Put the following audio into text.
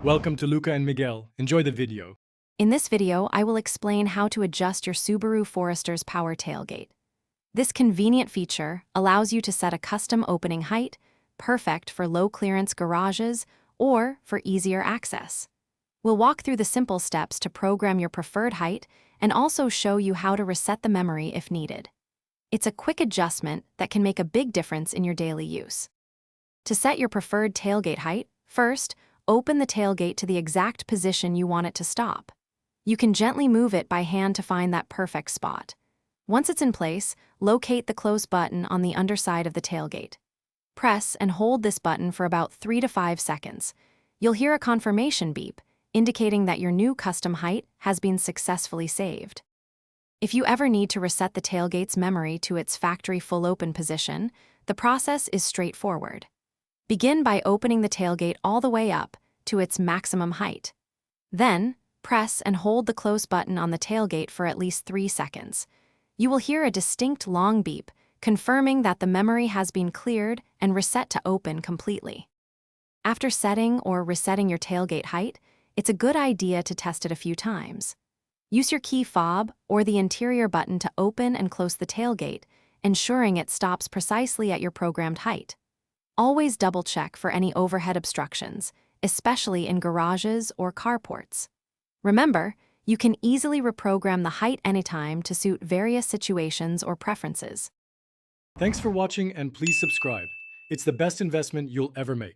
Welcome to Luca and Miguel. Enjoy the video. In this video, I will explain how to adjust your Subaru Forester's power tailgate. This convenient feature allows you to set a custom opening height, perfect for low-clearance garages or for easier access. We'll walk through the simple steps to program your preferred height and also show you how to reset the memory if needed. It's a quick adjustment that can make a big difference in your daily use. To set your preferred tailgate height, first, open the tailgate to the exact position you want it to stop. You can gently move it by hand to find that perfect spot. Once it's in place, locate the close button on the underside of the tailgate. Press and hold this button for about 3 to 5 seconds. You'll hear a confirmation beep, indicating that your new custom height has been successfully saved. If you ever need to reset the tailgate's memory to its factory full open position, the process is straightforward. Begin by opening the tailgate all the way up to its maximum height. Then, press and hold the close button on the tailgate for at least 3 seconds. You will hear a distinct long beep, confirming that the memory has been cleared and reset to open completely. After setting or resetting your tailgate height, it's a good idea to test it a few times. Use your key fob or the interior button to open and close the tailgate, ensuring it stops precisely at your programmed height. Always double-check for any overhead obstructions, especially in garages or carports. Remember, you can easily reprogram the height anytime to suit various situations or preferences. Thanks for watching and please subscribe. It's the best investment you'll ever make.